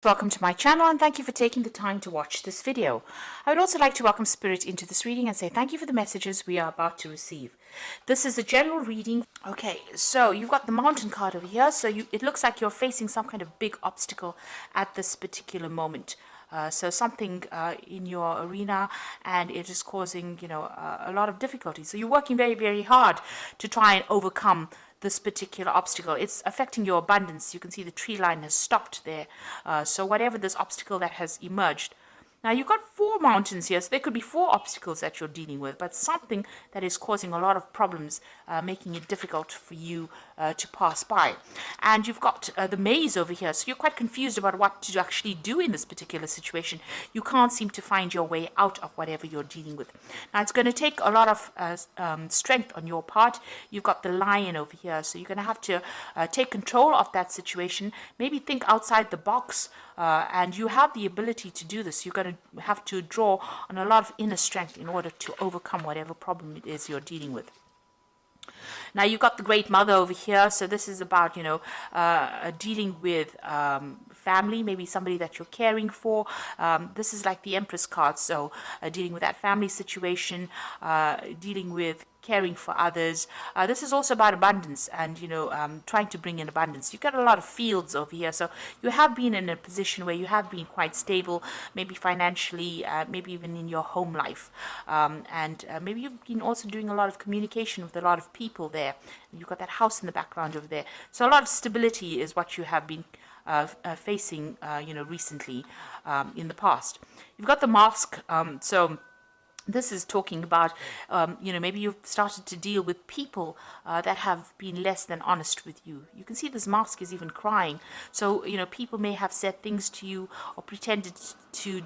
Welcome to my channel and thank you for taking the time to watch this video. I would also like to welcome Spirit into this reading and say thank you for the messages we are about to receive. This is a general reading. Okay, so you've got the mountain card over here. So it looks like you're facing some kind of big obstacle at this particular moment. So something in your arena, and it is causing, a lot of difficulty. So you're working very, very hard to try and overcome this particular obstacle. It's affecting your abundance. You can see the tree line has stopped there. So whatever this obstacle that has emerged. Now you've got 4 mountains here, so there could be 4 obstacles that you're dealing with, but something that is causing a lot of problems, making it difficult for you to pass by. And you've got the maze over here, so you're quite confused about what to actually do in this particular situation. You can't seem to find your way out of whatever you're dealing with. Now it's going to take a lot of strength on your part. You've got the lion over here, so you're going to have to take control of that situation, maybe think outside the box, and you have the ability to do this. You're going to have to draw on a lot of inner strength in order to overcome whatever problem it is you're dealing with. Now you've got the Great Mother over here, so this is about, dealing with family, maybe somebody that you're caring for. This is like the Empress card, so dealing with that family situation, dealing with caring for others. This is also about abundance and, trying to bring in abundance. You've got a lot of fields over here, so you have been in a position where you have been quite stable, maybe financially, maybe even in your home life. And maybe you've been also doing a lot of communication with a lot of people there. You've got that house in the background over there. So a lot of stability is what you have been facing, recently in the past. You've got the mask, so this is talking about, maybe you've started to deal with people that have been less than honest with you. You can see this mask is even crying. So, people may have said things to you or pretended to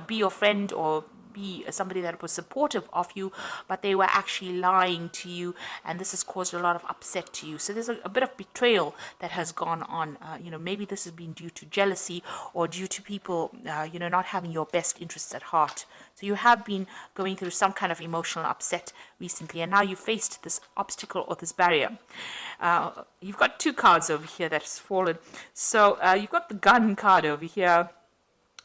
be your friend or be somebody that was supportive of you, but they were actually lying to you, and this has caused a lot of upset to you. So there's a bit of betrayal that has gone on. Maybe this has been due to jealousy or due to people, not having your best interests at heart. So you have been going through some kind of emotional upset recently, and now you faced this obstacle or this barrier. You've got 2 cards over here that has fallen. So you've got the Gun card over here.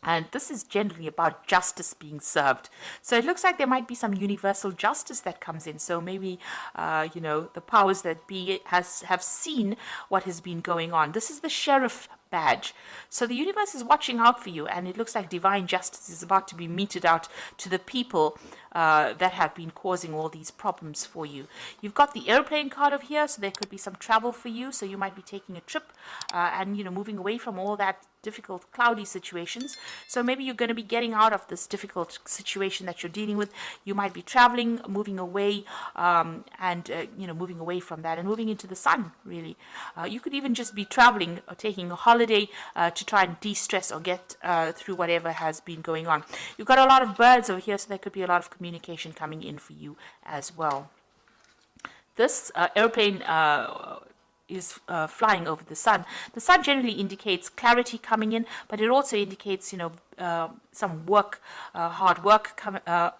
And this is generally about justice being served. So it looks like there might be some universal justice that comes in. So maybe, the powers that be have seen what has been going on. This is the Sheriff badge. So the universe is watching out for you, and it looks like divine justice is about to be meted out to the people that have been causing all these problems for you. You've got the airplane card over here, so there could be some travel for you. So you might be taking a trip and, moving away from all that difficult, cloudy situations. So maybe you're going to be getting out of this difficult situation that you're dealing with. You might be traveling, moving away, moving away from that and moving into the sun, really. You could even just be traveling or taking a holiday to try and de-stress or get through whatever has been going on. You've got a lot of birds over here, so there could be a lot of communication coming in for you as well. This airplane is flying over the sun. The sun generally indicates clarity coming in, but it also indicates, some work, hard work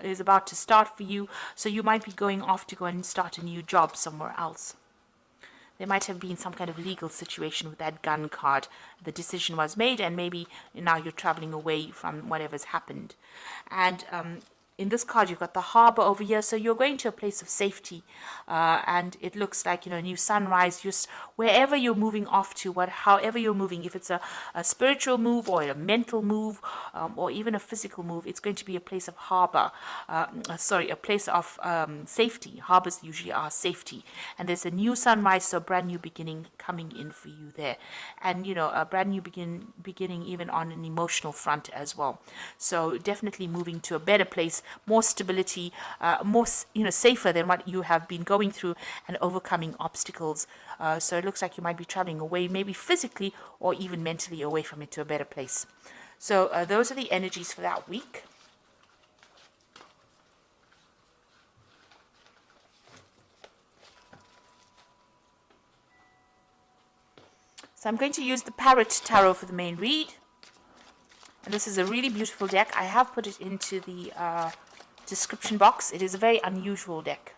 is about to start for you. So you might be going off to go and start a new job somewhere else. There might have been some kind of legal situation with that Gun card. The decision was made, and maybe now you're traveling away from whatever's happened. And in this card, you've got the harbor over here, so you're going to a place of safety, and it looks like, a new sunrise. Just wherever you're moving off to, however you're moving, if it's a spiritual move or a mental move, or even a physical move, it's going to be a place of harbor. A place of safety. Harbors usually are safety, and there's a new sunrise, so a brand new beginning coming in for you there, and a brand new beginning even on an emotional front as well. So definitely moving to a better place, more stability, more safer than what you have been going through, and overcoming obstacles. So it looks like you might be traveling away, maybe physically or even mentally away from it, to a better place. So those are the energies for that week. So I'm going to use the Parrot Tarot for the main read. And this is a really beautiful deck. I have put it into the description box. It is a very unusual deck.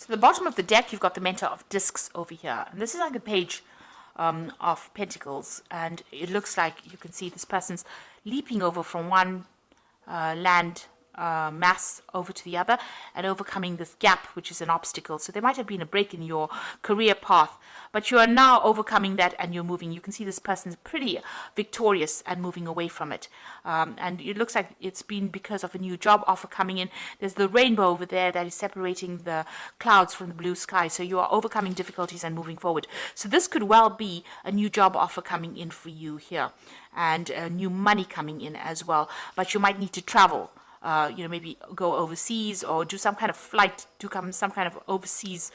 So the bottom of the deck, you've got the Mentor of Discs over here. And this is like a page of Pentacles. And it looks like you can see this person's leaping over from one land mass over to the other and overcoming this gap, which is an obstacle. So there might have been a break in your career path, but you are now overcoming that and you're moving. You can see this person's pretty victorious and moving away from it. And it looks like it's been because of a new job offer coming in. There's the rainbow over there that is separating the clouds from the blue sky. So you are overcoming difficulties and moving forward. So this could well be a new job offer coming in for you here, and new money coming in as well. But you might need to travel. Maybe go overseas or do some kind of flight, some kind of overseas,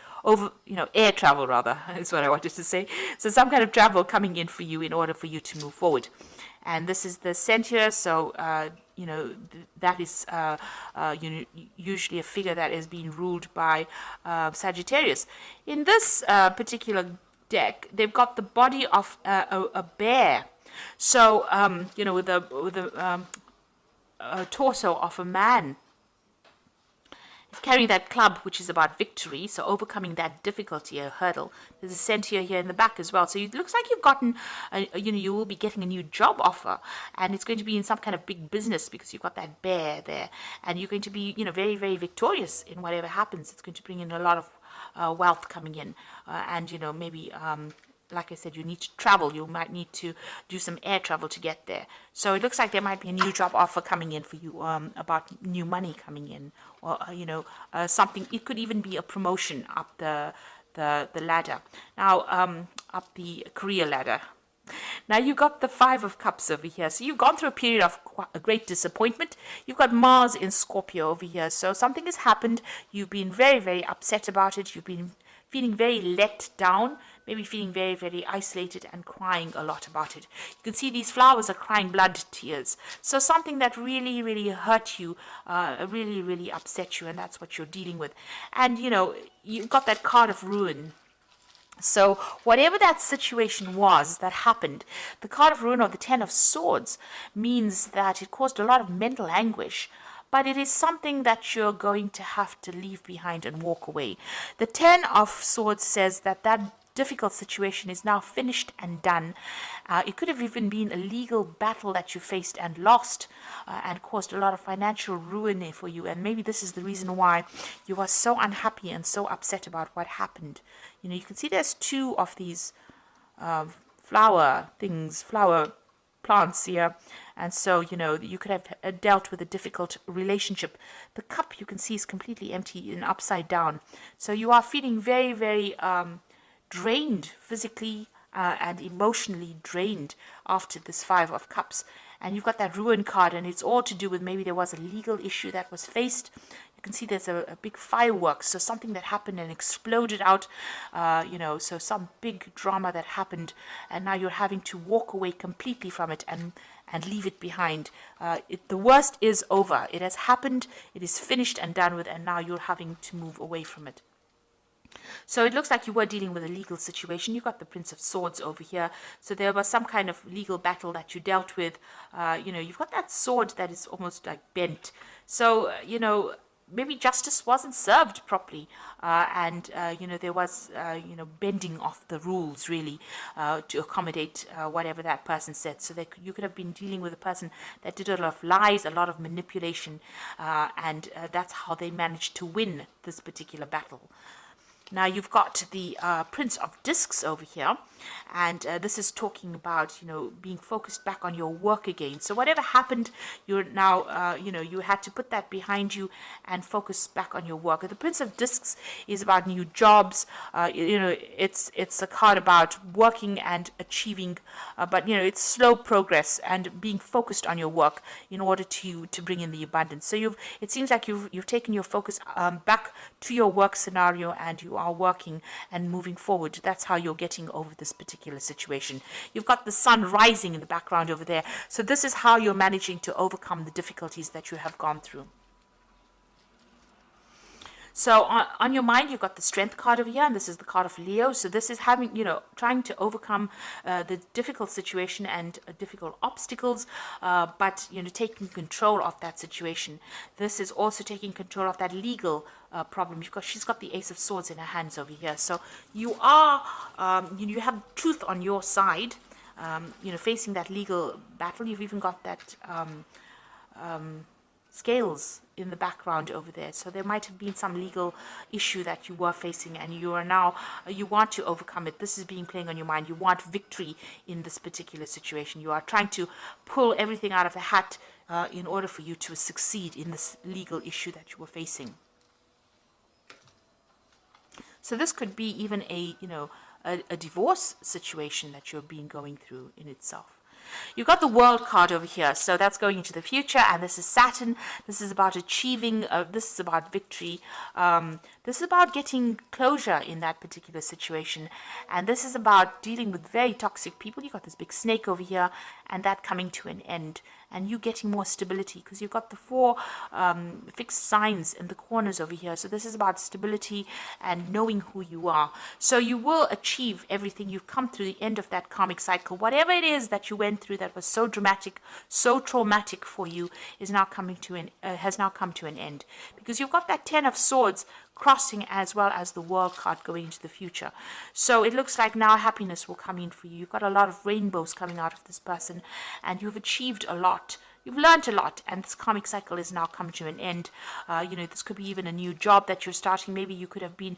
air travel rather, is what I wanted to say. So some kind of travel coming in for you in order for you to move forward. And this is the center, so, that is usually a figure that is being ruled by Sagittarius. In this particular deck, they've got the body of a bear. So, with a torso of a man. He's carrying that club, which is about victory, so overcoming that difficulty, a hurdle. There's a center here in the back as well. So it looks like you've gotten, you will be getting a new job offer, and it's going to be in some kind of big business because you've got that bear there, and you're going to be, very, very victorious in whatever happens. It's going to bring in a lot of wealth coming in, and maybe. Like I said, you need to travel. You might need to do some air travel to get there. So it looks like there might be a new job offer coming in for you, about new money coming in, or something. It could even be a promotion up the ladder. Now, up the career ladder. Now you've got the Five of Cups over here. So you've gone through a period of a great disappointment. You've got Mars in Scorpio over here. So something has happened. You've been very, very upset about it. You've been feeling very let down, maybe feeling very, very isolated and crying a lot about it. You can see these flowers are crying blood tears. So something that really, really hurt you, really, really upset you, and that's what you're dealing with. And, you've got that card of ruin. So whatever that situation was that happened, the card of ruin or the Ten of Swords means that it caused a lot of mental anguish. But it is something that you're going to have to leave behind and walk away. The Ten of Swords says that difficult situation is now finished and done. It could have even been a legal battle that you faced and lost, and caused a lot of financial ruin for you. And maybe this is the reason why you are so unhappy and so upset about what happened. You can see there's two of these flower plants here. And so, you could have dealt with a difficult relationship. The cup, you can see, is completely empty and upside down. So you are feeling very, very drained physically and emotionally drained after this Five of Cups. And you've got that ruin card, and it's all to do with maybe there was a legal issue that was faced. You can see there's a big fireworks, so something that happened and exploded out, so some big drama that happened, and now you're having to walk away completely from it and leave it behind. The worst is over. It has happened, it is finished and done with, and now you're having to move away from it. So it looks like you were dealing with a legal situation. You've got the Prince of Swords over here. So there was some kind of legal battle that you dealt with. You've got that sword that is almost like bent. So, maybe justice wasn't served properly. There was, bending of the rules, really, to accommodate whatever that person said. So you could have been dealing with a person that did a lot of lies, a lot of manipulation, and that's how they managed to win this particular battle. Now you've got the Prince of Discs over here, and this is talking about, being focused back on your work again. So whatever happened, you're now, you had to put that behind you and focus back on your work. The Prince of Discs is about new jobs. It's a card about working and achieving, but it's slow progress and being focused on your work in order to bring in the abundance. So it seems like you've taken your focus back to your work scenario, and you are working and moving forward. That's how you're getting over this particular situation. You've got the sun rising in the background over there. So this is how you're managing to overcome the difficulties that you have gone through. So on your mind, you've got the Strength card over here, and this is the card of Leo. So this is having, trying to overcome the difficult situation and difficult obstacles, but, taking control of that situation. This is also taking control of that legal problem. She's got the Ace of Swords in her hands over here. So you are, you have truth on your side, facing that legal battle. You've even got that scales in the background over there, so there might have been some legal issue that you were facing, and you are now you want to overcome it. This is being playing on your mind. You want victory in this particular situation. You are trying to pull everything out of the hat in order for you to succeed in this legal issue that you were facing. So this could be even a divorce situation that you're going through in itself. You've got the World card over here, so that's going into the future, and this is Saturn. This is about achieving, this is about victory. This is about getting closure in that particular situation, and this is about dealing with very toxic people. You've got this big snake over here, and that coming to an end, and you getting more stability, because you've got the 4 fixed signs in the corners over here. So this is about stability and knowing who you are. So you will achieve everything. You've come through the end of that karmic cycle. Whatever it is that you went through that was so dramatic, so traumatic for you, is now coming to has now come to an end, because you've got that 10 of Swords crossing, as well as the World card going into the future. So it looks like now happiness will come in for you. You've got a lot of rainbows coming out of this person, and you've achieved a lot. You've learned a lot, and this karmic cycle is now come to an end. This could be even a new job that you're starting. Maybe you could have been,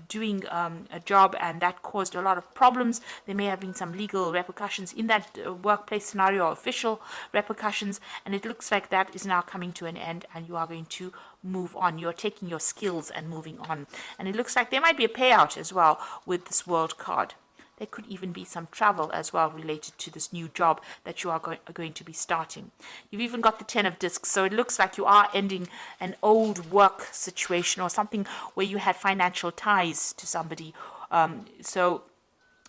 doing a job, and that caused a lot of problems. There may have been some legal repercussions in that workplace scenario, or official repercussions, and it looks like that is now coming to an end, and you are going to move on. You're taking your skills and moving on. And it looks like there might be a payout as well with this World card. There could even be some travel as well related to this new job that you are going to be starting. You've even got the 10 of Discs, so it looks like you are ending an old work situation or something where you had financial ties to somebody. So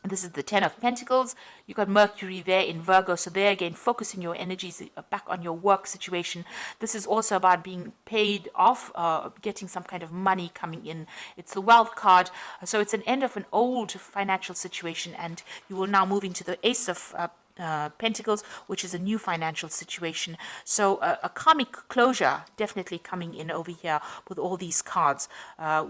this is the 10 of Pentacles. You've got Mercury there in Virgo. So there again, focusing your energies back on your work situation. This is also about being paid off, getting some kind of money coming in. It's the Wealth card. So it's an end of an old financial situation, and you will now move into the Ace of Pentacles, which is a new financial situation. So a karmic closure definitely coming in over here with all these cards.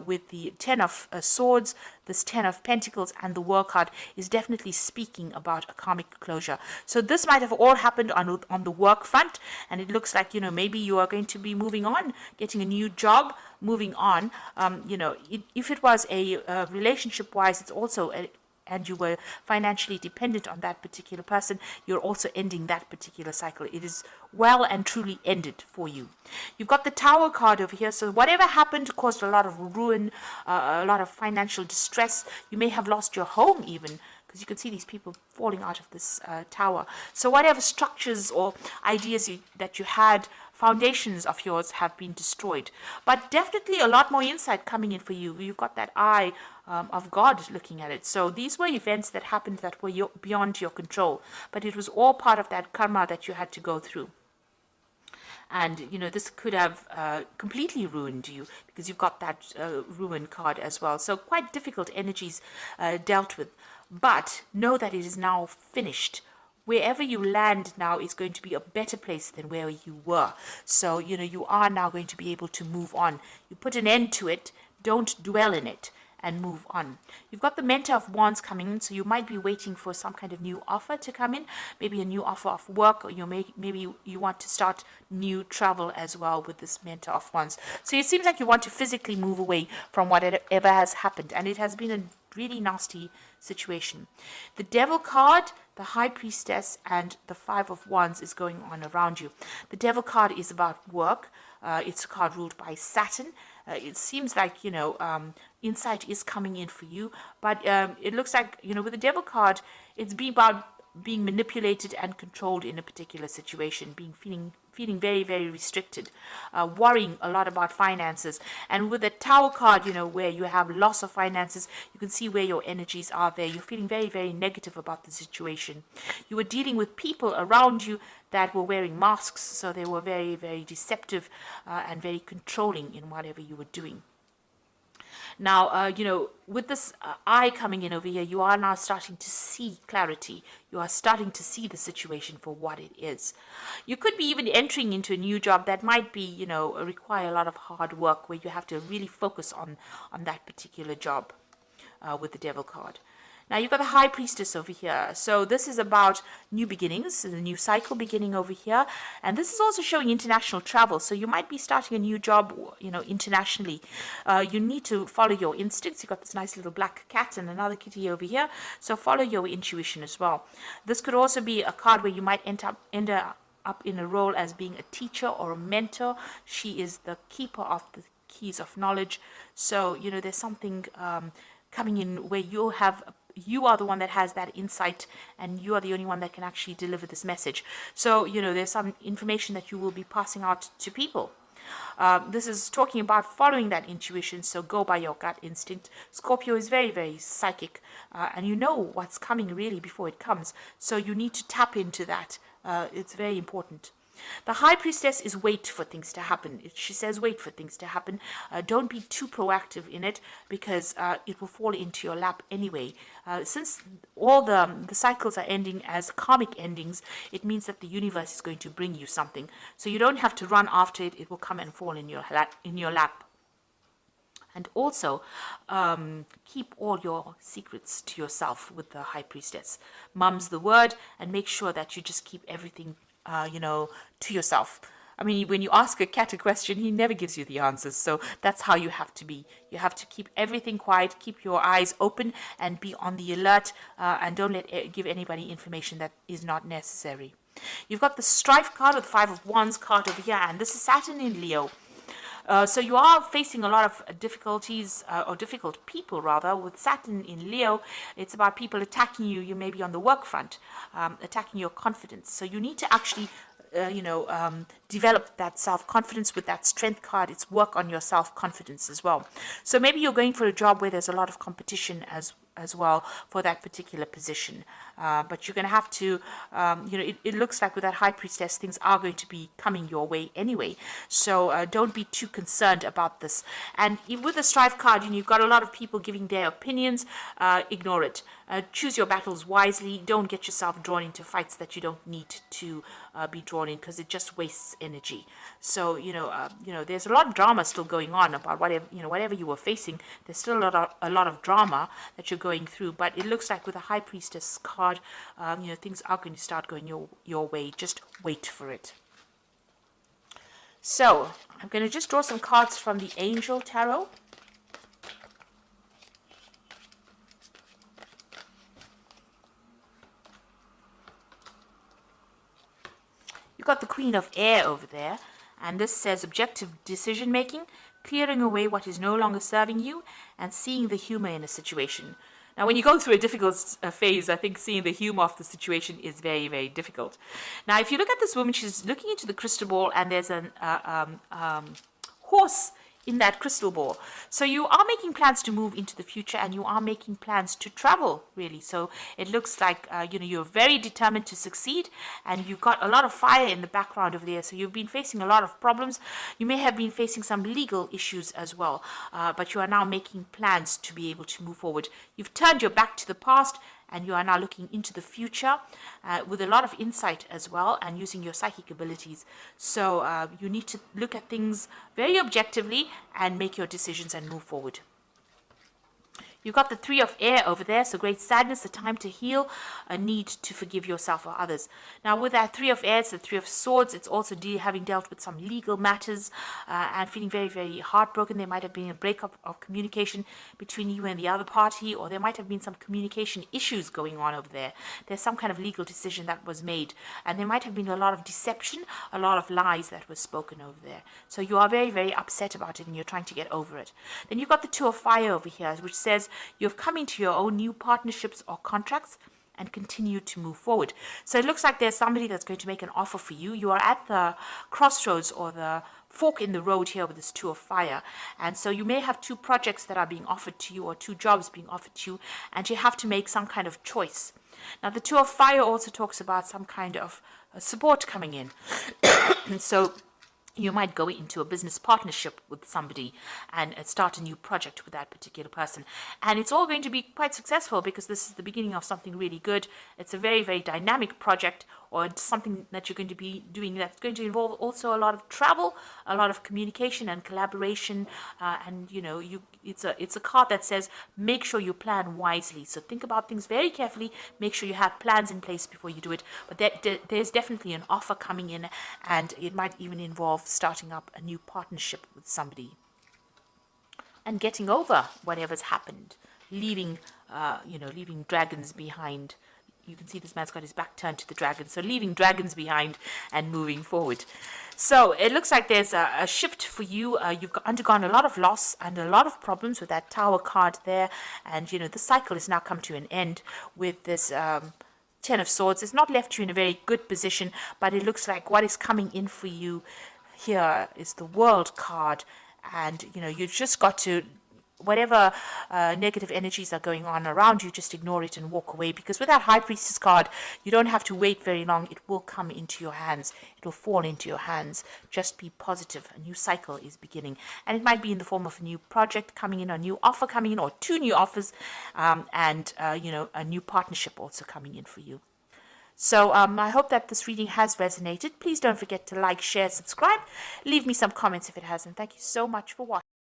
With the 10 of Swords, this 10 of Pentacles, and the World card is definitely speaking about a karmic closure. So this might have all happened on the work front, and it looks like, maybe you are going to be moving on, getting a new job, moving on. If it was a relationship-wise, it's also and you were financially dependent on that particular person, you're also ending that particular cycle. It is well and truly ended for you. You've got the Tower card over here. So whatever happened caused a lot of ruin, a lot of financial distress. You may have lost your home even, because you can see these people falling out of this tower. So whatever structures or ideas that you had, foundations of yours have been destroyed. But definitely a lot more insight coming in for you. You've got that eye of God looking at it. So these were events that happened that were beyond your control, but it was all part of that karma that you had to go through. And, this could have completely ruined you, because you've got that ruin card as well. So quite difficult energies dealt with. But know that it is now finished. Wherever you land now is going to be a better place than where you were. So, you are now going to be able to move on. You put an end to it. Don't dwell in it, and move on. You've got the Mentor of Wands coming in, so you might be waiting for some kind of new offer to come in, maybe a new offer of work, or maybe you want to start new travel as well with this Mentor of Wands. So it seems like you want to physically move away from whatever has happened, and it has been a really nasty situation. The Devil card, the High Priestess, and the 5 of Wands is going on around you. The Devil card is about work. It's a card ruled by Saturn. It seems like, insight is coming in for you, but it looks like, with the Devil card, it's about being manipulated and controlled in a particular situation, feeling very, very restricted, worrying a lot about finances. And with the Tower card, where you have loss of finances, you can see where your energies are there. You're feeling very, very negative about the situation. You were dealing with people around you that were wearing masks, so they were very, very deceptive and very controlling in whatever you were doing. Now, with this eye coming in over here, you are now starting to see clarity. You are starting to see the situation for what it is. You could be even entering into a new job that might be, require a lot of hard work, where you have to really focus on that particular job with the Devil card. Now you've got the High Priestess over here. So this is about new beginnings, a new cycle beginning over here. And this is also showing international travel. So you might be starting a new job, internationally. You need to follow your instincts. You've got this nice little black cat and another kitty over here. So follow your intuition as well. This could also be a card where you might end up in a role as being a teacher or a mentor. She is the keeper of the keys of knowledge. So, there's something coming in where you are the one that has that insight, and you are the only one that can actually deliver this message. So, there's some information that you will be passing out to people. This is talking about following that intuition, so go by your gut instinct. Scorpio is very, very psychic, and you know what's coming really before it comes. So you need to tap into that. It's very important. The High Priestess is wait for things to happen. She says wait for things to happen. Don't be too proactive in it, because it will fall into your lap anyway. Since all the cycles are ending as karmic endings, it means that the universe is going to bring you something. So you don't have to run after it. It will come and fall in your lap. And also, keep all your secrets to yourself with the High Priestess. Mum's the word, and make sure that you just keep everything to yourself. I mean, when you ask a cat a question, he never gives you the answers. So that's how you have to be. You have to keep everything quiet, keep your eyes open, and be on the alert, and don't give anybody information that is not necessary. You've got the Strife card, or the Five of Wands card over here, and this is Saturn in Leo. So you are facing a lot of difficulties, or difficult people rather, with Saturn in Leo. It's about people attacking you. You may be on the work front, attacking your confidence. So you need to actually, develop that self-confidence with that Strength card. It's work on your self-confidence as well. So maybe you're going for a job where there's a lot of competition as well for that particular position. But you're going to have to, it looks like with that High Priestess, things are going to be coming your way anyway. So don't be too concerned about this. And with the Strife card, you've got a lot of people giving their opinions. Ignore it. Choose your battles wisely. Don't get yourself drawn into fights that you don't need to be drawn in, because it just wastes energy. So, there's a lot of drama still going on about whatever you were facing. There's still a lot of drama that you're going through, but it looks like with a High Priestess card, things are going to start going your way. Just wait for it. So I'm going to just draw some cards from the Angel Tarot. You've got the Queen of Air over there, and this says objective decision making, clearing away what is no longer serving you, and seeing the humor in a situation. Now, when you go through a difficult phase, I think seeing the humor of the situation is very, very difficult. Now, if you look at this woman, she's looking into the crystal ball, and there's a horse in that crystal ball. So you are making plans to move into the future, and you are making plans to travel, really. So it looks like, you're very determined to succeed, and you've got a lot of fire in the background over there. So you've been facing a lot of problems. You may have been facing some legal issues as well, but you are now making plans to be able to move forward. You've turned your back to the past, and you are now looking into the future with a lot of insight as well, and using your psychic abilities. So you need to look at things very objectively and make your decisions and move forward. You've got the Three of Air over there, so great sadness, a time to heal, a need to forgive yourself or others. Now, with that Three of Air, it's the Three of Swords. It's also having dealt with some legal matters and feeling very, very heartbroken. There might have been a breakup of communication between you and the other party, or there might have been some communication issues going on over there. There's some kind of legal decision that was made, and there might have been a lot of deception, a lot of lies that were spoken over there. So you are very, very upset about it, and you're trying to get over it. Then you've got the Two of Fire over here, which says, you've come into your own new partnerships or contracts. and continue to move forward. So it looks like there's somebody that's going to make an offer for you. You are at the crossroads or the fork in the road here with this Two of Fire. And so you may have two projects that are being offered to you or two jobs being offered to you, and you have to make some kind of choice. Now, the Two of Fire also talks about some kind of support coming in. And so you might go into a business partnership with somebody and start a new project with that particular person. And it's all going to be quite successful because this is the beginning of something really good. It's a very, very dynamic project, or it's something that you're going to be doing that's going to involve also a lot of travel, a lot of communication and collaboration. And, you know, it's a card that says make sure you plan wisely. So think about things very carefully. Make sure you have plans in place before you do it. But there's definitely an offer coming in, and it might even involve starting up a new partnership with somebody and getting over whatever's happened, leaving dragons behind. You can see this man's got his back turned to the dragon, so leaving dragons behind and moving forward. So it looks like there's a shift for you. You've undergone a lot of loss and a lot of problems with that Tower card there, and you know the cycle has now come to an end with this Ten of Swords. It's not left you in a very good position, but it looks like what is coming in for you here is the World card, and you know you've just got to, whatever negative energies are going on around you, just ignore it and walk away, because with that High Priestess card, you don't have to wait very long. It will come into your hands. It will fall into your hands. Just be positive. A new cycle is beginning, and it might be in the form of a new project coming in, a new offer coming in, or two new offers, and you know, a new partnership also coming in for you. So I hope that this reading has resonated. Please don't forget to like, share, subscribe. Leave me some comments if it hasn't. Thank you so much for watching.